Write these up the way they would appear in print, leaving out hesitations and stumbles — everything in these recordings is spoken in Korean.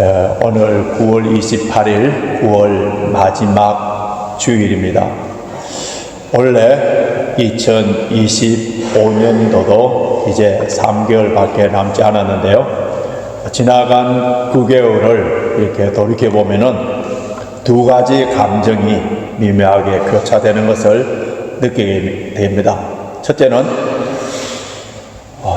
오늘 9월 28일 9월 마지막 주일입니다. 원래 2025년도도 이제 3개월밖에 남지 않았는데요. 지나간 9개월을 이렇게 돌이켜보면은 두 가지 감정이 미묘하게 교차되는 것을 느끼게 됩니다. 첫째는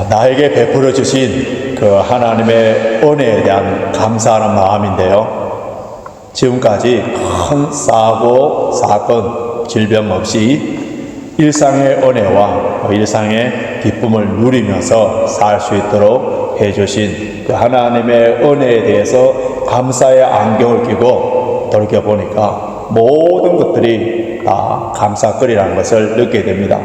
나에게 베풀어 주신 그 하나님의 은혜에 대한 감사하는 마음인데요. 지금까지 큰 사고, 사건, 질병 없이 일상의 은혜와 일상의 기쁨을 누리면서 살 수 있도록 해주신 그 하나님의 은혜에 대해서 감사의 안경을 끼고 돌이켜보니까 모든 것들이 다 감사거리라는 것을 느끼게 됩니다.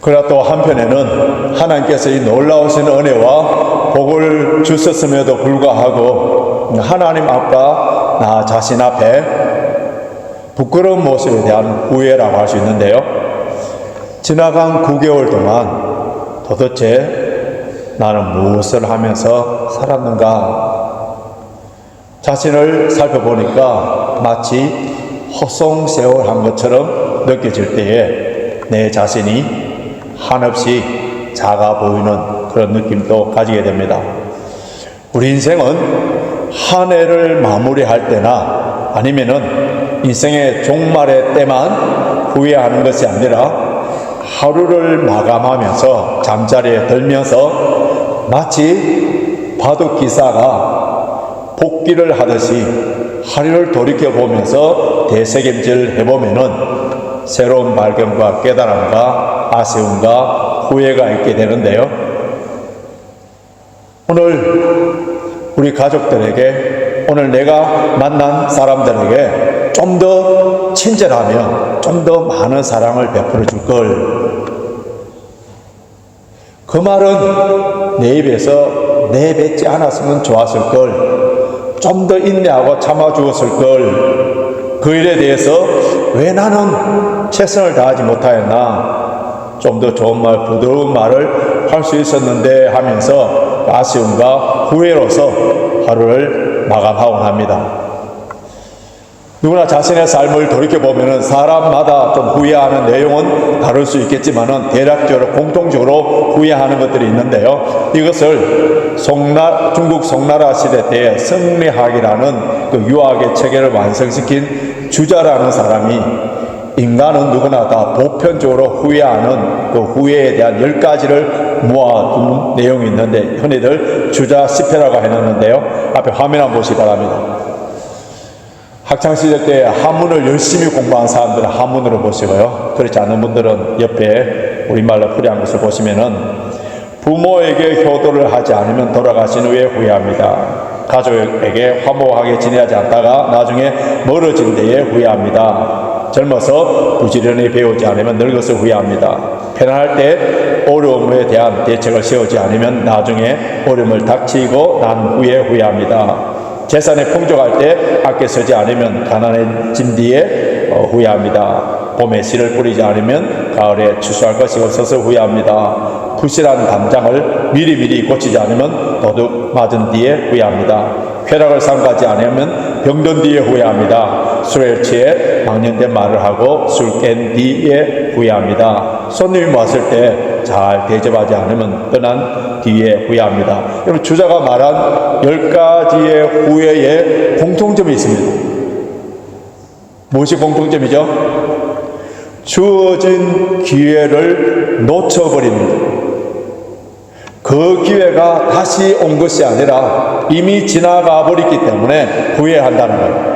그러나 또 한편에는 하나님께서 이 놀라우신 은혜와 복을 주셨음에도 불구하고 하나님 앞과 나 자신 앞에 부끄러운 모습에 대한 후회라고 할 수 있는데요. 지나간 9개월 동안 도대체 나는 무엇을 하면서 살았는가? 자신을 살펴보니까 마치 허송세월한 것처럼 느껴질 때에 내 자신이 한없이 작아 보이는 그런 느낌도 가지게 됩니다. 우리 인생은 한 해를 마무리할 때나 아니면은 인생의 종말의 때만 후회하는 것이 아니라 하루를 마감하면서 잠자리에 들면서 마치 바둑기사가 복기를 하듯이 하루를 돌이켜보면서 되새김질 해보면은 새로운 발견과 깨달음과 아쉬움과 후회가 있게 되는데요. 오늘 우리 가족들에게, 오늘 내가 만난 사람들에게 좀 더 친절하며 좀 더 많은 사랑을 베풀어 줄 걸. 그 말은 내 입에서 내뱉지 않았으면 좋았을 걸. 좀 더 인내하고 참아 주었을 걸. 그 일에 대해서 왜 나는 최선을 다하지 못하였나? 좀 더 좋은 말, 부드러운 말을 할 수 있었는데 하면서 아쉬움과 후회로서 하루를 마감하곤 합니다. 누구나 자신의 삶을 돌이켜보면 사람마다 좀 후회하는 내용은 다를 수 있겠지만은 대략적으로 공통적으로 후회하는 것들이 있는데요. 이것을 중국 송나라 시대 때 성리학이라는 그 유학의 체계를 완성시킨 주자라는 사람이 인간은 누구나 다 보편적으로 후회하는 그 후회에 대한 10가지를 모아둔 내용이 있는데 흔히들 주자 10회라고 해놨는데요. 앞에 화면 한번 보시기 바랍니다. 학창시절 때 한문을 열심히 공부한 사람들은 한문으로 보시고요. 그렇지 않은 분들은 옆에 우리말로 풀이한 것을 보시면은 부모에게 효도를 하지 않으면 돌아가신 후에 후회합니다. 가족에게 화목하게 지내지 않다가 나중에 멀어진 데에 후회합니다. 젊어서 부지런히 배우지 않으면 늙어서 후회합니다. 편안할 때 어려움에 대한 대책을 세우지 않으면 나중에 어려움을 닥치고 난 후에 후회합니다. 재산이 풍족할 때 아껴 쓰지 않으면 가난해진 뒤에 후회합니다. 봄에 씨를 뿌리지 않으면 가을에 추수할 것이 없어서 후회합니다. 부실한 담장을 미리미리 고치지 않으면 도둑 맞은 뒤에 후회합니다. 쾌락을 삼가지 않으면 병든 뒤에 후회합니다. 술에 취해 망령된 말을 하고 술 깬 뒤에 후회합니다. 손님이 왔을 때 잘 대접하지 않으면 떠난 뒤에 후회합니다. 여러분, 주자가 말한 10가지의 후회에 공통점이 있습니다. 무엇이 공통점이죠? 주어진 기회를 놓쳐버립니다. 그 기회가 다시 온 것이 아니라 이미 지나가 버렸기 때문에 후회한다는 거예요.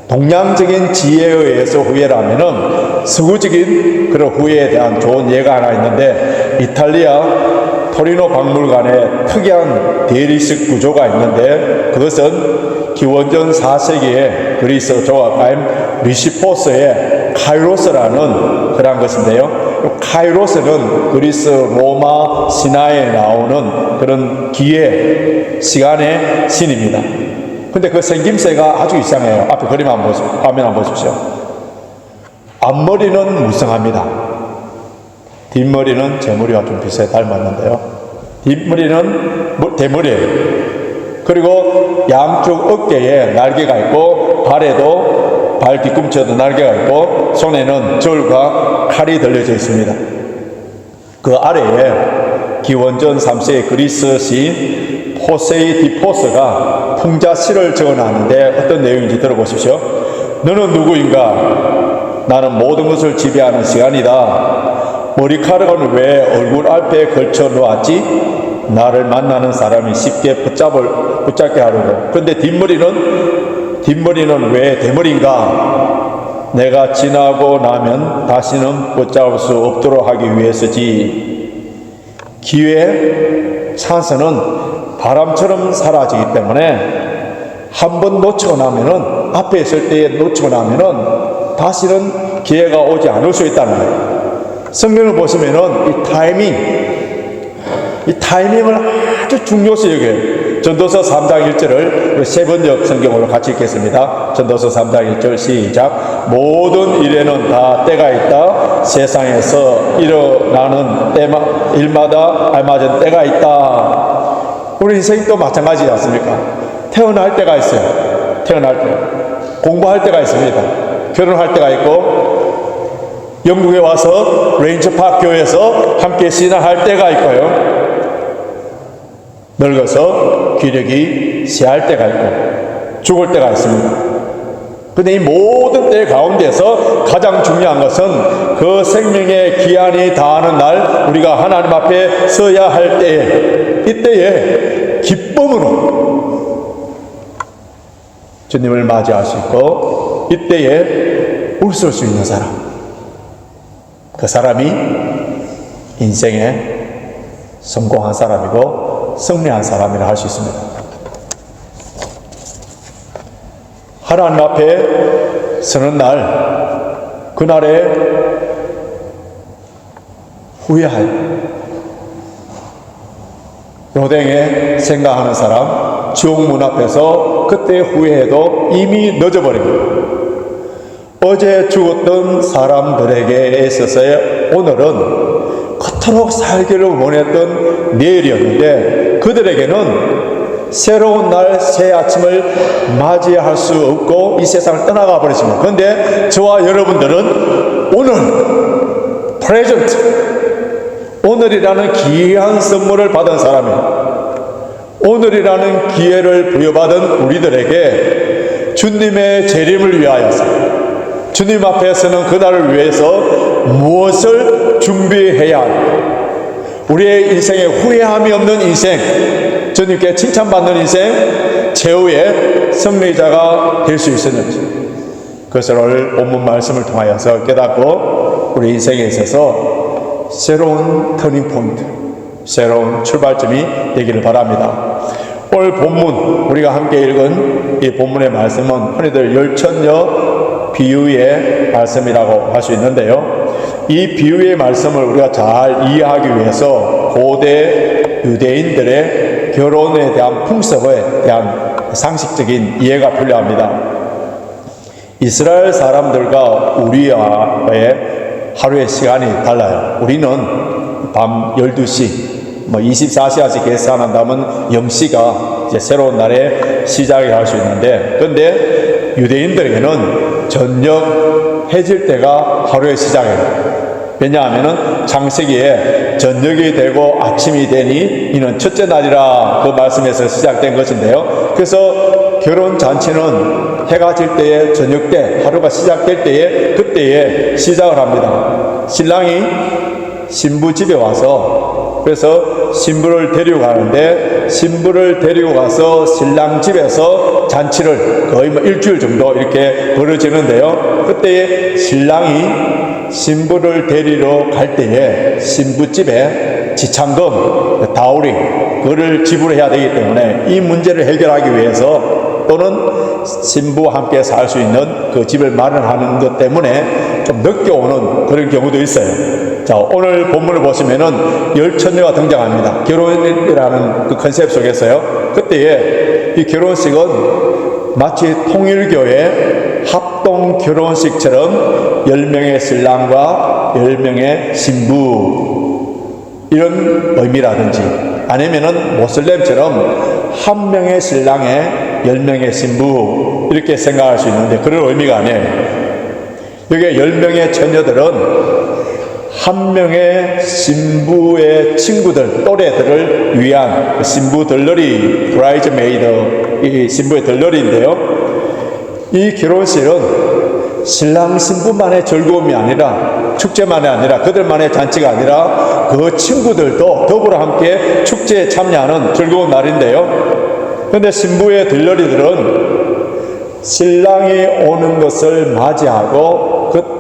동양적인 지혜에 의해서 후회라면은 서구적인 그런 후회에 대한 좋은 예가 하나 있는데, 이탈리아 토리노 박물관에 특이한 대리석 구조가 있는데, 그것은 기원전 4세기에 그리스 조각가인 리시포스의 카이로스라는 그런 것인데요. 카이로스는 그리스 로마 신화에 나오는 그런 기회, 시간의 신입니다. 근데 그 생김새가 아주 이상해요. 앞에 그림 한번 보십시오. 화면 한번 보십시오. 앞머리는 무성합니다. 뒷머리는 제 머리와 좀 비슷하게 닮았는데요. 뒷머리는 대머리예요. 그리고 양쪽 어깨에 날개가 있고 발에도 발 뒤꿈치에도 날개가 있고 손에는 절과 칼이 들려져 있습니다. 그 아래에 기원전 3세의 그리스 시인 포세이디포스가 풍자시를 적어놨는데 어떤 내용인지 들어보십시오. 너는 누구인가? 나는 모든 것을 지배하는 시간이다. 머리카락은 왜 얼굴 앞에 걸쳐 놓았지? 나를 만나는 사람이 쉽게 붙잡게 하려고. 그런데 뒷머리는 왜 대머리인가? 내가 지나고 나면 다시는 붙잡을 수 없도록 하기 위해서지. 기회, 찬스는 바람처럼 사라지기 때문에 한 번 놓치고 나면은, 앞에 있을 때 놓치고 나면은 다시는 기회가 오지 않을 수 있다는 거예요. 성경을 보시면은 이 타이밍을 아주 중요시 여겨요. 전도서 3장 1절을 세 번역 성경으로 같이 읽겠습니다. 전도서 3장 1절 시작. 모든 일에는 다 때가 있다. 세상에서 일어나는 일마다 알맞은 때가 있다. 우리 인생도 마찬가지지 않습니까? 태어날 때가 있어요. 태어날 때. 공부할 때가 있습니다. 결혼할 때가 있고, 영국에 와서 레인저파크 교회에서 함께 신앙할 때가 있고요. 늙어서 기력이 쇠할 때가 있고 죽을 때가 있습니다. 그런데 이 모든 때 가운데서 가장 중요한 것은 그 생명의 기한이 다하는 날 우리가 하나님 앞에 서야 할 때에, 이때에 기쁨으로 주님을 맞이할 수 있고 이때에 웃을 수 있는 사람, 그 사람이 인생에 성공한 사람이고 승리한 사람이라 할 수 있습니다. 하나님 앞에 서는 날, 그날에 후회할, 요댕에 생각하는 사람, 지옥문 앞에서 그때 후회해도 이미 늦어버립니다. 어제 죽었던 사람들에게 있어서의 오늘은 그토록 살기를 원했던 내일이었는데 그들에게는 새로운 날, 새 아침을 맞이할 수 없고 이 세상을 떠나가 버렸습니다. 그런데 저와 여러분들은 오늘, 프레젠트, 오늘이라는 귀한 선물을 받은 사람이에요. 오늘이라는 기회를 부여받은 우리들에게 주님의 재림을 위하여서, 주님 앞에 서는 그날을 위해서 무엇을 준비해야 할까? 우리의 인생에 후회함이 없는 인생, 주님께 칭찬받는 인생, 최후의 승리자가 될 수 있었는지, 그것을 오늘 본문 말씀을 통하여서 깨닫고 우리 인생에 있어서 새로운 터닝 포인트, 새로운 출발점이 되기를 바랍니다. 오늘 본문, 우리가 함께 읽은 이 본문의 말씀은 흔히들 열천녀 비유의 말씀이라고 할 수 있는데요. 이 비유의 말씀을 우리가 잘 이해하기 위해서 고대 유대인들의 결혼에 대한 풍습에 대한 상식적인 이해가 필요합니다. 이스라엘 사람들과 우리와의 하루의 시간이 달라요. 우리는 밤 12시, 24시간씩 계산한다면 0시가 이제 새로운 날에 시작을 할 수 있는데, 그런데 유대인들에게는 저녁 해질 때가 하루의 시작이에요. 왜냐하면 창세기에 저녁이 되고 아침이 되니 이는 첫째 날이라 그 말씀에서 시작된 것인데요. 그래서 결혼 잔치는 해가 질 때에, 저녁 때, 하루가 시작될 때에, 그때에 시작을 합니다. 신랑이 신부 집에 와서, 그래서 신부를 데리고 가는데, 신부를 데리고 가서 신랑 집에서 잔치를 거의 일주일 정도 이렇게 벌어지는데요. 그때에 신랑이 신부를 데리러 갈 때에 신부집에 지참금, 다우리, 그거를 지불해야 되기 때문에 이 문제를 해결하기 위해서, 또는 신부와 함께 살 수 있는 그 집을 마련하는 것 때문에 좀 늦게 오는 그런 경우도 있어요. 자, 오늘 본문을 보시면은 열천녀가 등장합니다. 결혼이라는 그 컨셉 속에서요. 그때에 이 결혼식은 마치 통일교회 합동 결혼식처럼 10명의 신랑과 10명의 신부, 이런 의미라든지, 아니면은 모슬렘처럼 한 명의 신랑에 10명의 신부 이렇게 생각할 수 있는데 그런 의미가 아니에요. 여기 10명의 처녀들은 한 명의 신부의 친구들, 또래들을 위한 신부 들러리, 브라이즈메이드, 이 신부의 들러리인데요. 이 결혼식은 신랑 신부만의 즐거움이 아니라, 축제만이 아니라, 그들만의 잔치가 아니라 그 친구들도 더불어 함께 축제에 참여하는 즐거운 날인데요. 그런데 신부의 들러리들은 신랑이 오는 것을 맞이하고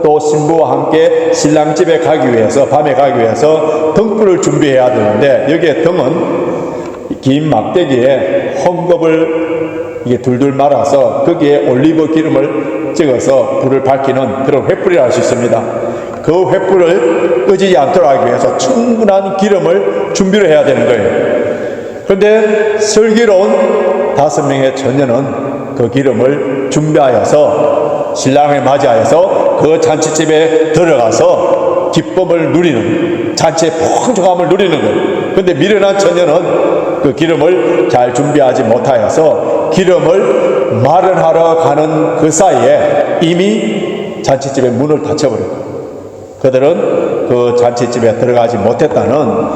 또 신부와 함께 신랑 집에 가기 위해서, 밤에 가기 위해서 등불을 준비해야 되는데, 여기에 등은 긴 막대기에 헝겊을 이게 둘둘 말아서 거기에 올리브 기름을 찍어서 불을 밝히는 그런 횃불이라 할 수 있습니다. 그 횃불을 꺼지지 않도록 하기 위해서 충분한 기름을 준비를 해야 되는 거예요. 그런데 슬기로운 5명의 처녀는 그 기름을 준비하여서 신랑을 맞이하여서 그 잔치집에 들어가서 기쁨을 누리는, 잔치의 풍족함을 누리는 거예요. 그런데 미련한 처녀는 그 기름을 잘 준비하지 못하여서 기름을 마련하러 가는 그 사이에 이미 잔치집의 문을 닫혀버려요. 그들은 그 잔치집에 들어가지 못했다는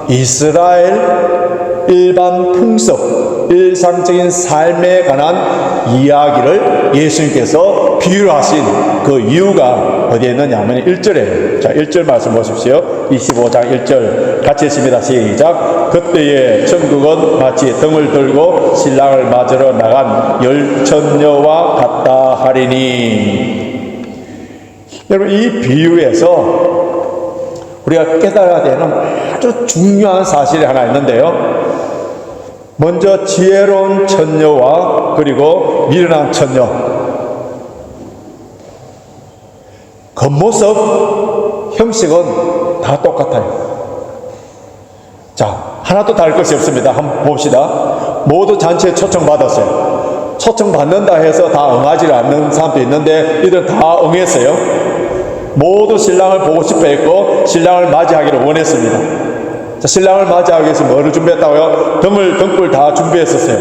이스라엘 일반 풍습, 일상적인 삶에 관한 이야기를 예수님께서 비유를 하신 그 이유가 어디에 있느냐 하면 1절에, 자 1절 말씀 보십시오. 25장 1절 같이 읽습니다. 시작. 그때에 천국은 마치 등을 들고 신랑을 맞으러 나간 열처녀와 같다 하리니. 여러분, 이 비유에서 우리가 깨달아야 되는 아주 중요한 사실이 하나 있는데요. 먼저 지혜로운 처녀와 그리고 미련한 처녀, 겉모습, 형식은 다 똑같아요. 자, 하나도 다를 것이 없습니다. 한번 봅시다. 모두 잔치에 초청받았어요. 초청받는다 해서 다 응하지 않는 사람도 있는데 이들은 다 응했어요. 모두 신랑을 보고 싶어 했고 신랑을 맞이하기를 원했습니다. 자, 신랑을 맞이하기 위해서 뭐를 준비했다고요? 등불 다 준비했었어요.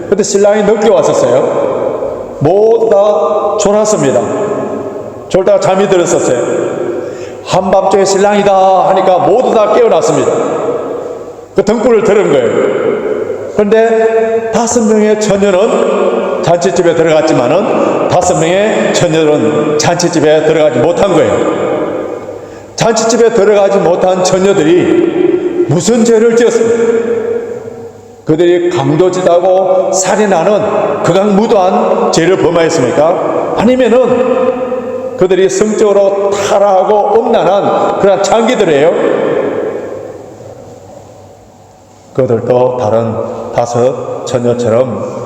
근데 신랑이 늦게 왔었어요. 모두 다 졸았습니다. 졸다가 잠이 들었었어요. 한밤중에 신랑이다 하니까 모두 다 깨어났습니다. 그 등불을 들은 거예요. 그런데 5명의 처녀는 잔치집에 들어갔지만은 5명의 처녀들은 잔치집에 들어가지 못한 거예요. 잔치집에 들어가지 못한 처녀들이 무슨 죄를 지었습니까? 그들이 강도짓하고 살인하는 극악무도한 죄를 범하였습니까? 아니면은 그들이 성적으로 타락하고 음란한 그런 장기들이에요. 그들도 다른 5 처녀처럼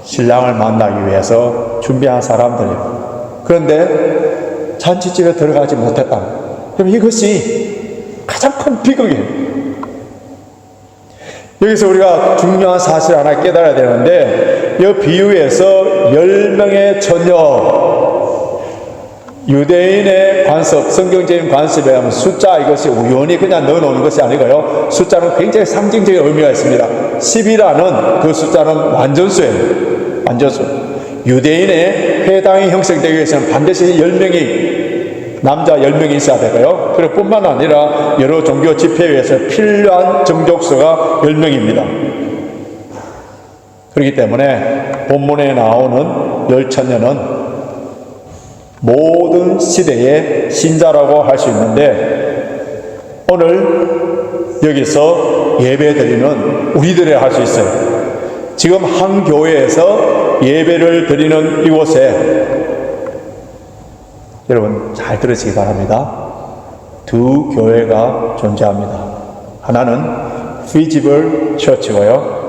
신랑을 만나기 위해서 준비한 사람들이에요. 그런데 잔치집에 들어가지 못했다. 그럼 이것이 가장 큰 비극이에요. 여기서 우리가 중요한 사실 하나 깨달아야 되는데, 이 비유에서 10명의 처녀, 유대인의 관습, 성경적인 관습에 의하면 숫자, 이것이 우연히 그냥 넣어놓는 것이 아니고요, 숫자는 굉장히 상징적인 의미가 있습니다. 10이라는 그 숫자는 완전수예요. 완전수. 유대인의 회당이 형성되기 위해서는 반드시 10명이, 남자 10명이 있어야 되고요. 그리고 뿐만 아니라 여러 종교 집회에 의해서 필요한 정족수가 10명입니다. 그렇기 때문에 본문에 나오는 열처녀는 모든 시대의 신자라고 할 수 있는데, 오늘 여기서 예배드리는 우리들이 할 수 있어요. 지금 한 교회에서 예배를 드리는 이곳에, 여러분 잘 들으시기 바랍니다. 2 교회가 존재합니다. 하나는 Visible Church고요.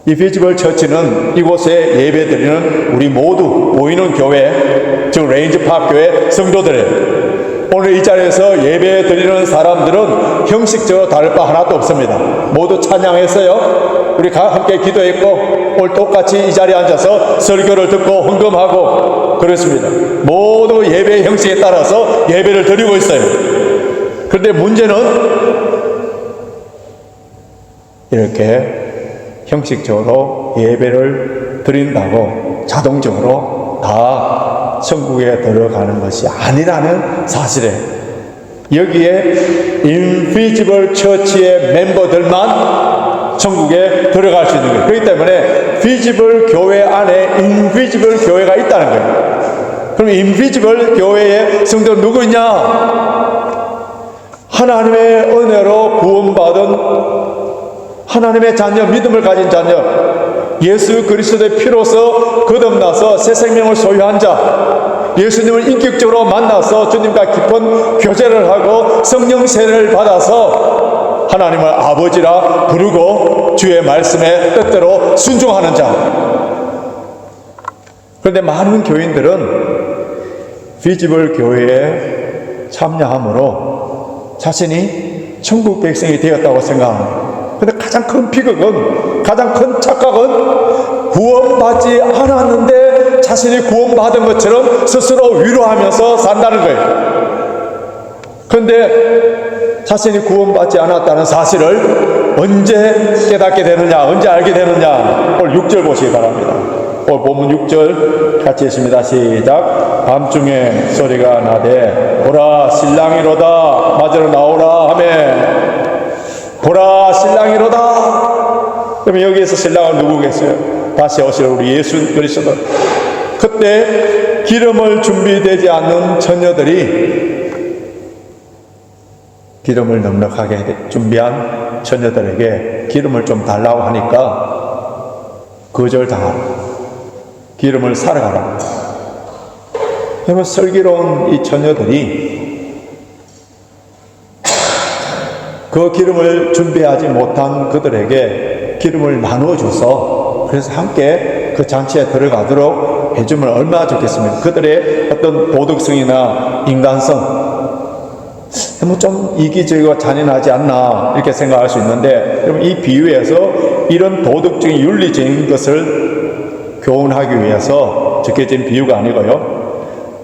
이 Visible Church는 이곳에 예배드리는 우리 모두 보이는 교회, 즉 레인지파크 교회 성도들이에요. 오늘 이 자리에서 예배 드리는 사람들은 형식적으로 다를 바 하나도 없습니다. 모두 찬양했어요. 우리 함께 기도했고, 오늘 똑같이 이 자리에 앉아서 설교를 듣고 헌금하고 그렇습니다. 모두 예배의 형식에 따라서 예배를 드리고 있어요. 그런데 문제는 이렇게 형식적으로 예배를 드린다고 자동적으로 다 천국에 들어가는 것이 아니라는 사실에, 여기에 인비지블 처치의 멤버들만 천국에 들어갈 수 있는 거예요. 그렇기 때문에 비지블 교회 안에 인비지블 교회가 있다는 거예요. 그럼 인비지블 교회의 성도는 누구 있냐? 하나님의 은혜로 구원받은 하나님의 자녀, 믿음을 가진 자녀, 예수 그리스도의 피로서 거듭나서 새 생명을 소유한 자, 예수님을 인격적으로 만나서 주님과 깊은 교제를 하고 성령 세례를 받아서 하나님을 아버지라 부르고 주의 말씀에 뜻대로 순종하는 자. 그런데 많은 교인들은 비지블 교회에 참여함으로 자신이 천국 백성이 되었다고 생각합니다. 그런데 가장 큰 비극은, 가장 큰 착각은 구원받지 않았는데 자신이 구원받은 것처럼 스스로 위로하면서 산다는 거예요. 그런데 자신이 구원받지 않았다는 사실을 언제 깨닫게 되느냐, 언제 알게 되느냐. 오늘 6절 보시기 바랍니다. 오늘 본문 6절 같이 했습니다. 시작. 밤중에 소리가 나되 보라 신랑이로다, 맞으러 나오라 하매, 보라 신랑이로다. 그러면 여기에서 신랑은 누구겠어요? 다시 오실 우리 예수 그리스도. 그때 기름을 준비되지 않는 처녀들이 기름을 넉넉하게 준비한 처녀들에게 기름을 좀 달라고 하니까 거절당하라, 기름을 사러 가라. 그러면 슬기로운 이 처녀들이 그 기름을 준비하지 못한 그들에게 기름을 나누어 줘서, 그래서 함께 그 잔치에 들어가도록 해주면 얼마나 좋겠습니까? 그들의 어떤 도덕성이나 인간성, 뭐 좀 이기적이고 잔인하지 않나 이렇게 생각할 수 있는데, 그럼 이 비유에서 이런 도덕적인 윤리적인 것을 교훈하기 위해서 적혀진 비유가 아니고요,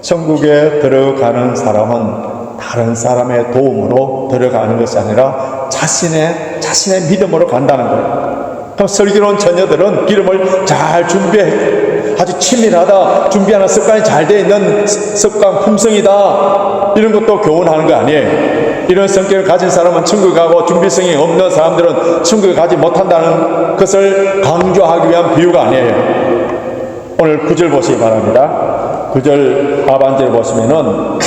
천국에 들어가는 사람은 다른 사람의 도움으로 들어가는 것이 아니라 자신의 믿음으로 간다는 거예요. 그럼 슬기로운 처녀들은 기름을 잘 준비해, 아주 치밀하다, 준비하는 습관이 잘 되어 있는 습관, 품성이다, 이런 것도 교훈하는 거 아니에요. 이런 성격을 가진 사람은 천국에 가고 준비성이 없는 사람들은 천국에 가지 못한다는 것을 강조하기 위한 비유가 아니에요. 오늘 9절 보시기 바랍니다. 9절 하반절 보시면은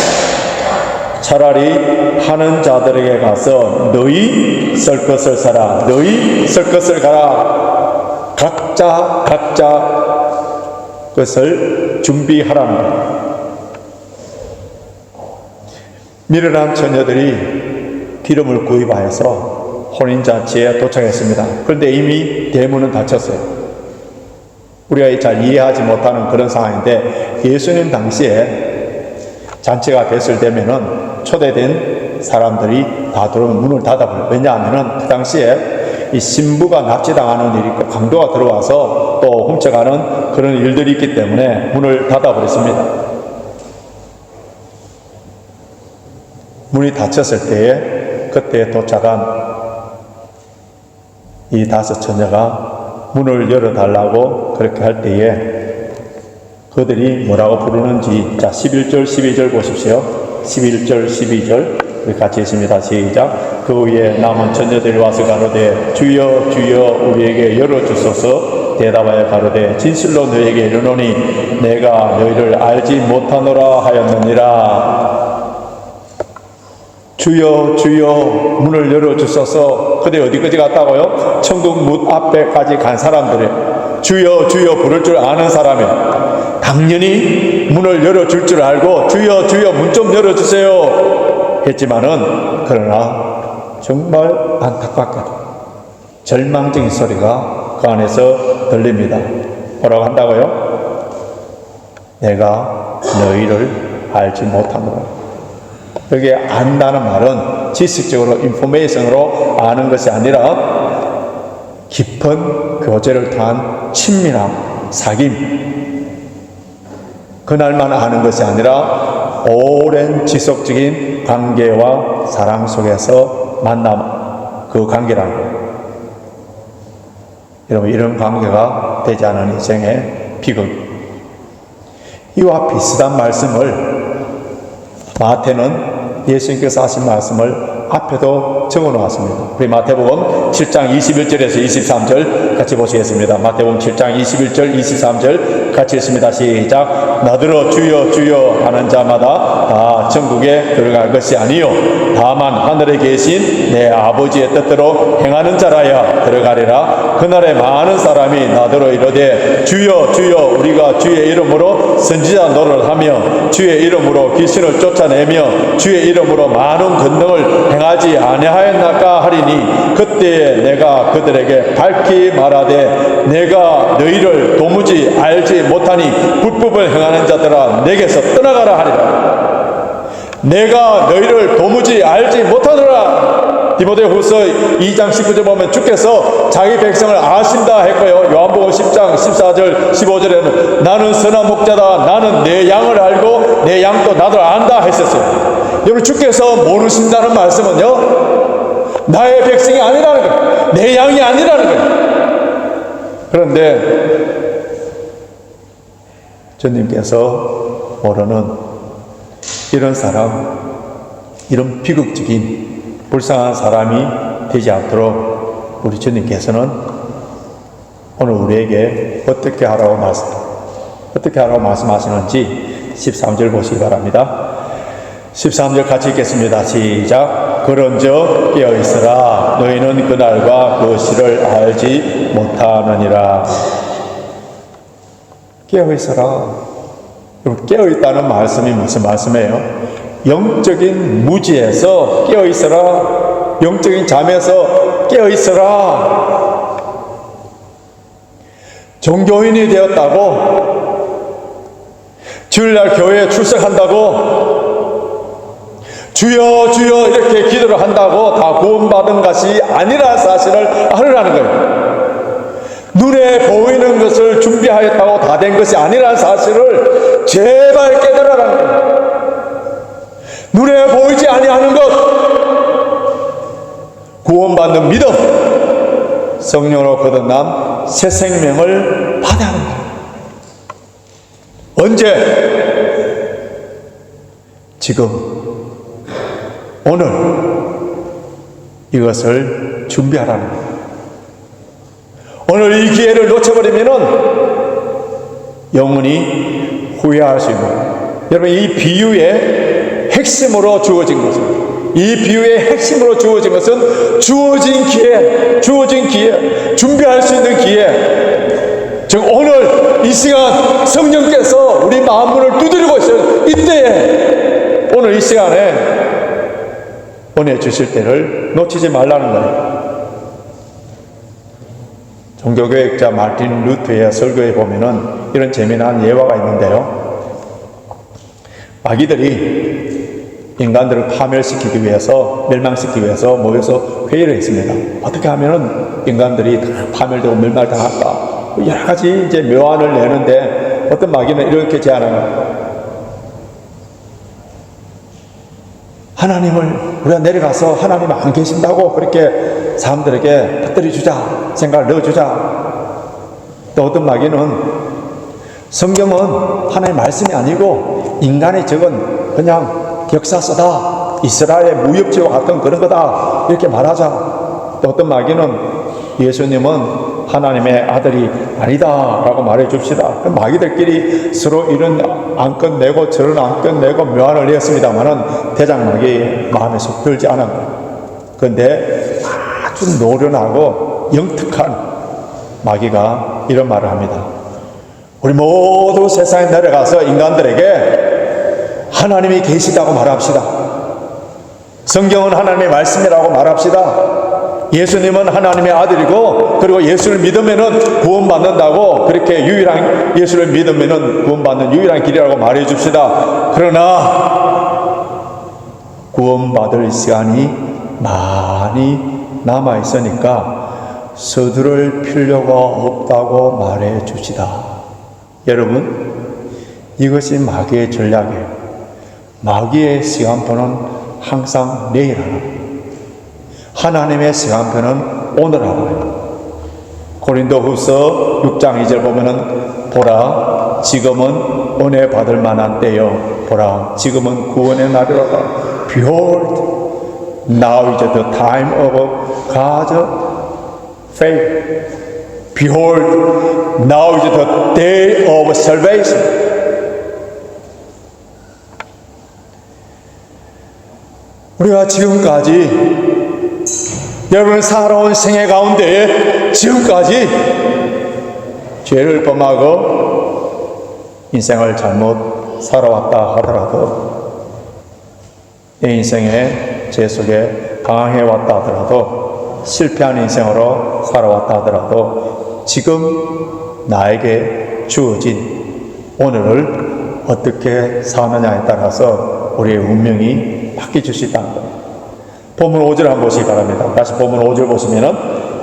차라리 하는 자들에게 가서 너희 쓸 것을 사라, 너희 쓸 것을 가라, 각자 것을 준비하라는 거예요. 미련한 처녀들이 기름을 구입하여서 혼인잔치에 도착했습니다. 그런데 이미 대문은 닫혔어요. 우리가 잘 이해하지 못하는 그런 상황인데, 예수님 당시에 잔치가 됐을 때면은 초대된 사람들이 다 들어오면 문을 닫아버려요. 왜냐하면은 그 당시에 이 신부가 납치당하는 일이 있고 강도가 들어와서 또 훔쳐가는 그런 일들이 있기 때문에 문을 닫아버렸습니다. 문이 닫혔을 때에 그때 도착한 이 5 처녀가 문을 열어달라고 그렇게 할 때에 그들이 뭐라고 부르는지, 자 11절 12절 보십시오. 11절 12절 우리 같이 있습니다. 시작. 그 위에 남은 처녀들이 와서 가로되 주여 주여 우리에게 열어주소서. 대답하여 가로되 진실로 너에게 이르노니 내가 너희를 알지 못하노라 하였느니라. 주여 주여 문을 열어주소서. 그들 어디까지 갔다고요? 천국 문 앞에까지 간 사람들이 주여 주여 부를 줄 아는 사람이 당연히 문을 열어줄 줄 알고 주여 주여 문 좀 열어주세요 했지만은, 그러나 정말 안타깝게도 절망적인 소리가 그 안에서 들립니다. 뭐라고 한다고요? 내가 너희를 알지 못하노라. 여기 안다는 말은 지식적으로 인포메이션으로 아는 것이 아니라 깊은 교제를 통한 친밀함, 사귐, 그날만 아는 것이 아니라 오랜 지속적인 관계와 사랑 속에서 만남, 그 관계라는 거예요. 여러분, 이런 관계가 되지 않은 인생의 비극. 이와 비슷한 말씀을 마태는 예수님께서 하신 말씀을 앞에도 적어 놓았습니다. 우리 마태복음 7장 21절에서 23절 같이 보시겠습니다. 마태복음 7장 21절 23절 같이 읽습니다. 시작. 나더러 주여 주여 하는 자마다 다 천국에 들어갈 것이 아니요 다만 하늘에 계신 내 아버지의 뜻대로 행하는 자라야 들어가리라. 그날에 많은 사람이 나더러 이르되 주여 주여 우리가 주의 이름으로 선지자 노릇을 하며 주의 이름으로 귀신을 쫓아내며 주의 이름으로 많은 권능을 행하지 아니하였나까 하리니 그때에 내가 그들에게 밝히 말하되 내가 너희를 도무지 알지 못하니 불법을 행하는 자들아 내게서 떠나가라 하리라. 내가 너희를 도무지 알지 못하노라. 디모데후서 2장 19절 보면 주께서 자기 백성을 아신다 했고요. 요한복음 10장 14절 15절에는 나는 선한 목자다. 나는 내 양을 알고 내 양도 나를 안다 했었어요. 여러분, 주께서 모르신다는 말씀은요, 나의 백성이 아니라는 거예요. 내 양이 아니라는 거예요. 그런데 주님께서 모르는 이런 사람, 이런 비극적인 불쌍한 사람이 되지 않도록 우리 주님께서는 오늘 우리에게 어떻게 하라고 말씀하시는지 13절 보시기 바랍니다. 13절 같이 읽겠습니다. 시작. 그런즉 깨어있으라. 너희는 그날과 그 시를 알지 못하느니라. 깨어있으라. 여러분, 깨어있다는 말씀이 무슨 말씀이에요? 영적인 무지에서 깨어있으라. 영적인 잠에서 깨어있으라. 종교인이 되었다고, 주일날 교회에 출석한다고, 주여 주여 이렇게 기도를 한다고 다 구원받은 것이 아니라는 사실을 알으라는 거예요. 눈에 보이는 것을 준비하였다고 다 된 것이 아니라는 사실을 제발 깨달으라는 거예요. 눈에 보이지 아니하는 것, 구원받는 믿음, 성령으로 거듭난 새 생명을 받아야 합니다. 언제? 지금, 오늘 이것을 준비하라는 거예요. 오늘 이 기회를 놓쳐버리면은 영원히 후회할 수 있는 거예요. 여러분, 이 비유의 핵심으로 주어진 것은, 이 비유의 핵심으로 주어진 것은 주어진 기회, 준비할 수 있는 기회. 즉 오늘 이 시간 성령께서 우리 마음문을 두드리고 있어요. 이때에, 오늘 이 시간에 은혜 주실 때를 놓치지 말라는 거예요. 종교교육자 마틴 루터의 설교에 보면은 이런 재미난 예화가 있는데요. 마귀들이 인간들을 파멸시키기 위해서, 멸망시키기 위해서 모여서 회의를 했습니다. 어떻게 하면은 인간들이 다 파멸되고 멸망당할까? 여러 가지 이제 묘안을 내는데 어떤 마귀는 이렇게 제안해요. 하나님을 우리가 내려가서 하나님 안 계신다고 그렇게 사람들에게 터뜨려 주자, 생각을 넣어주자. 또 어떤 마귀는 성경은 하나님의 말씀이 아니고 인간의 적은 그냥 역사서다, 이스라엘의 무협지와 같은 그런 거다, 이렇게 말하자. 또 어떤 마귀는 예수님은 하나님의 아들이 아니다 라고 말해 줍시다. 마귀들끼리 서로 이런 안건 내고 저런 안건 내고 묘안을 냈습니다만은 대장마귀의 마음에 속 들지 않았고, 그런데 아주 노련하고 영특한 마귀가 이런 말을 합니다. 우리 모두 세상에 내려가서 인간들에게 하나님이 계시다고 말합시다. 성경은 하나님의 말씀이라고 말합시다. 예수님은 하나님의 아들이고, 그리고 예수를 믿으면은 구원받는다고, 그렇게 예수를 믿으면은 구원받는 유일한 길이라고 말해 줍시다. 그러나 구원받을 시간이 많이 남아 있으니까 서두를 필요가 없다고 말해 줍시다. 여러분, 이것이 마귀의 전략이에요. 마귀의 시간표는 항상 내일 하나, 하나님의 시간표는 오늘 하나예요. 고린도후서 6장 2절 보면은 보라 지금은 은혜 받을 만한 때요 보라 지금은 구원의 날이로다. Behold, now is the time of God's faith. Behold, now is the day of salvation. 우리가 지금까지 여러분 살아온 생애 가운데 지금까지 죄를 범하고 인생을 잘못 살아왔다 하더라도 내 인생에 죄 속에 방황해왔다 하더라도 실패한 인생으로 살아왔다 하더라도 지금 나에게 주어진 오늘을 어떻게 사느냐에 따라서 우리의 운명이 바뀌어질 수 있다는 겁니다. 본문 5절 한번 보시기 바랍니다. 다시 본문 5절 보시면은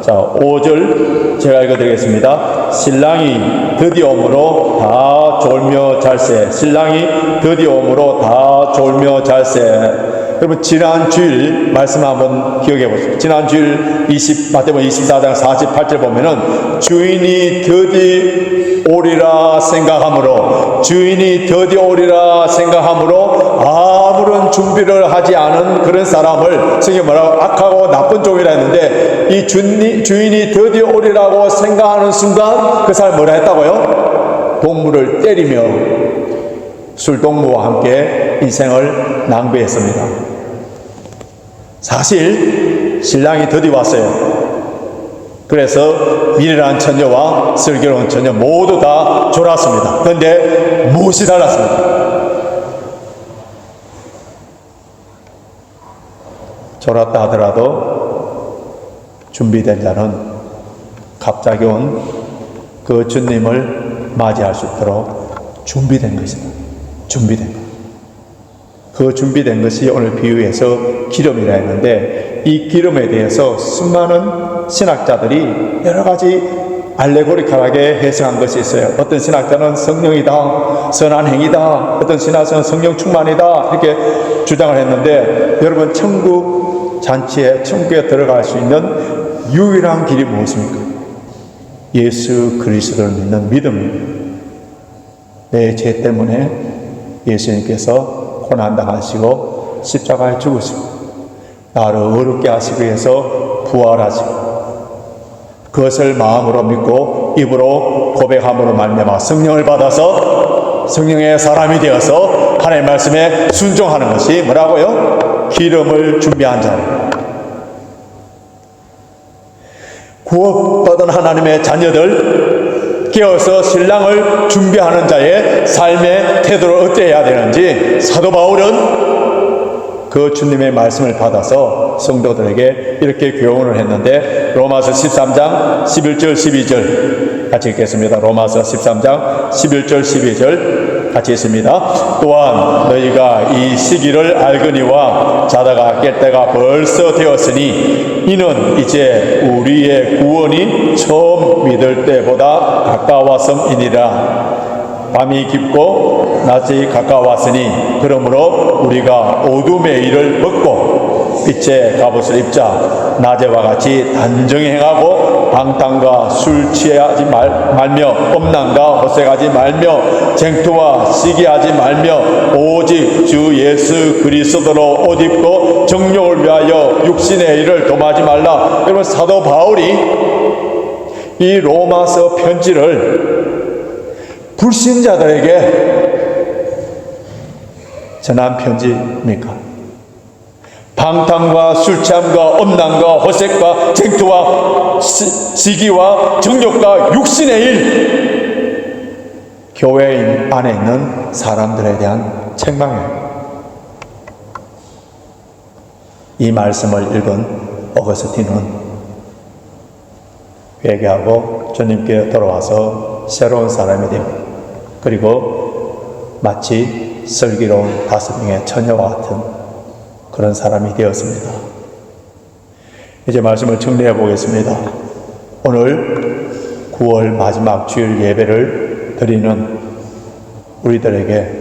자 5절 제가 읽어드리겠습니다. 신랑이 드디어 오므로 다 졸며 잘세. 신랑이 드디어 오므로 다 졸며 잘세. 여러분 지난 주일 말씀 한번 기억해 보십시오. 지난 주일 마태복음 24장 48절 보면은 주인이 드디어 오리라 생각함으로 주인이 드디어 오리라 생각함으로 아무런 준비를 하지 않은 그런 사람을 성경이 뭐라고 악하고 나쁜 종이라 했는데 이 주인이 드디어 오리라고 생각하는 순간 그 사람이 뭐라 했다고요? 동물을 때리며 술동무와 함께 인생을 낭비했습니다. 사실 신랑이 드디어 왔어요. 그래서 미련한 처녀와 슬기로운 처녀 모두 다 졸았습니다. 그런데 무엇이 달랐습니까? 졸았다 하더라도 준비된 자는 갑자기 온 그 주님을 맞이할 수 있도록 준비된 것입니다. 준비된 것. 그 준비된 것이 오늘 비유에서 기름이라 했는데 이 기름에 대해서 수많은 신학자들이 여러 가지 알레고리컬하게 해석한 것이 있어요. 어떤 신학자는 성령이다, 선한 행위다, 어떤 신학자는 성령 충만이다 이렇게 주장을 했는데 여러분 천국 잔치에 천국에 들어갈 수 있는 유일한 길이 무엇입니까? 예수 그리스도를 믿는 믿음입니다. 내 죄 때문에 예수님께서 고난당하시고 십자가에 죽으시고 나를 의롭게 하시기 위해서 부활하시고 그것을 마음으로 믿고 입으로 고백함으로 말미암아 성령을 받아서 성령의 사람이 되어서 하나님의 말씀에 순종하는 것이 뭐라고요? 기름을 준비한 자입니다. 구원받은 하나님의 자녀들 깨어서 신랑을 준비하는 자의 삶의 태도를 어때야 되는지 사도 바울은 그 주님의 말씀을 받아서 성도들에게 이렇게 교훈을 했는데 로마서 13장 11절 12절 같이 읽겠습니다. 로마서 13장 11절 12절 같이 있습니다. 또한 너희가 이 시기를 알거니와 자다가 깰 때가 벌써 되었으니 이는 이제 우리의 구원이 처음 믿을 때보다 가까웠음이니라. 밤이 깊고 낮이 가까웠으니 그러므로 우리가 어둠의 일을 먹고 빛의 갑옷을 입자. 낮에와 같이 단정히 행하고 방탕과 술 취하지 말며 음란과 헛색하지 말며 쟁투와 시기하지 말며 오직 주 예수 그리스도로 옷 입고 정욕을 위하여 육신의 일을 dom하지 말라. 여러분 사도 바울이 이 로마서 편지를 불신자들에게 전한 편지입니까? 방탕과 술취함과 음란과 호색과 쟁투와 시기와 정욕과 육신의 일, 교회 안에 있는 사람들에 대한 책망이에요. 이 말씀을 읽은 어거스틴은 회개하고 주님께 돌아와서 새로운 사람이 되고 그리고 마치 슬기로운 5명의 처녀와 같은 그런 사람이 되었습니다. 이제 말씀을 정리해 보겠습니다. 오늘 9월 마지막 주일 예배를 드리는 우리들에게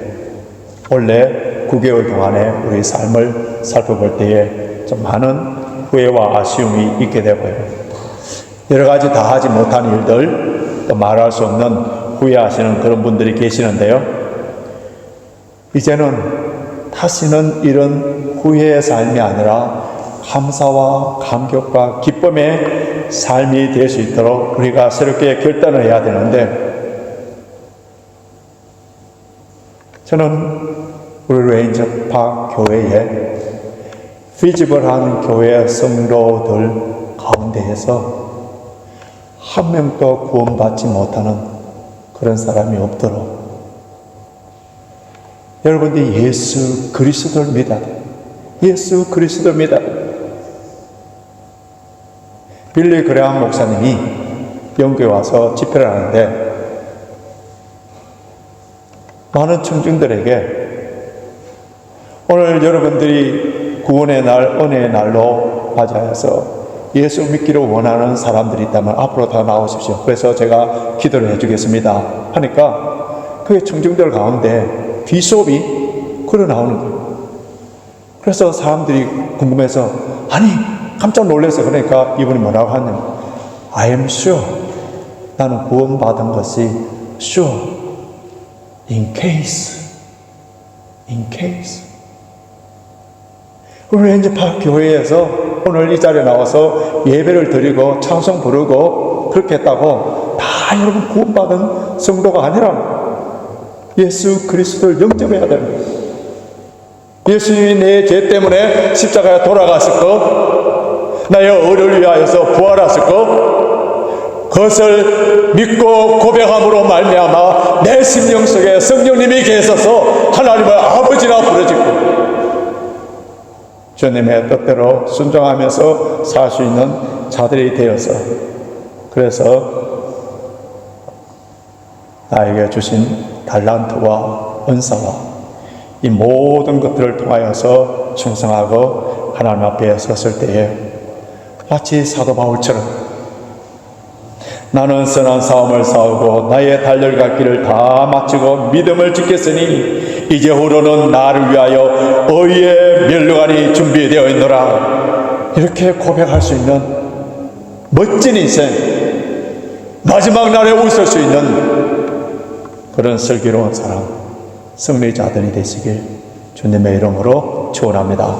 원래 9개월 동안의 우리 삶을 살펴볼 때에 좀 많은 후회와 아쉬움이 있게 되고요. 여러 가지 다 하지 못한 일들, 또 말할 수 없는 후회하시는 그런 분들이 계시는데요. 이제는 다시는 이런 후회의 삶이 아니라 감사와 감격과 기쁨의 삶이 될 수 있도록 우리가 새롭게 결단을 해야 되는데, 저는 우리 레인저팍 교회에 피지컬한 교회 성도들 가운데에서 한 명도 구원받지 못하는 그런 사람이 없도록 여러분들이 예수 그리스도를 믿어야 돼요. 예수 그리스도를 믿어야 돼요. 빌리 그레함 목사님이 영국에 와서 집회를 하는데 많은 청중들에게 오늘 여러분들이 구원의 날, 은혜의 날로 맞이하여서 예수 믿기를 원하는 사람들이 있다면 앞으로 다 나오십시오. 그래서 제가 기도를 해주겠습니다 하니까 그 청중들 가운데 비숍이 걸어 나오는 거예요. 그래서 사람들이 궁금해서 아니 깜짝 놀라서 그러니까 이분이 뭐라고 하냐면 I am sure, 나는 구원받은 것이 sure, in case. 우리 레인저팍 교회에서 오늘 이 자리에 나와서 예배를 드리고 찬송 부르고 그렇게 했다고 다 여러분 구원받은 성도가 아니라 예수 그리스도를 영접해야 됩니다. 예수님이 내 죄 때문에 십자가에 돌아갔을 것, 나의 의를 위하여서 부활하실 것, 그것을 믿고 고백함으로 말미암아 내 심령 속에 성령님이 계셔서 하나님을 아버지라 부르짖고 주님의 뜻대로 순종하면서 살 수 있는 자들이 되어서, 그래서 나에게 주신 달란트와 은사와 이 모든 것들을 통하여서 충성하고 하나님 앞에 섰을 때에 마치 사도 바울처럼 나는 선한 싸움을 싸우고 나의 달려갈 길을 다 마치고 믿음을 지켰으니 이제후로는 나를 위하여 의의 멸류관이 준비되어 있노라. 이렇게 고백할 수 있는 멋진 인생, 마지막 날에 웃을 수 있는 그런 슬기로운 사람, 승리자들이 되시길 주님의 이름으로 축원합니다.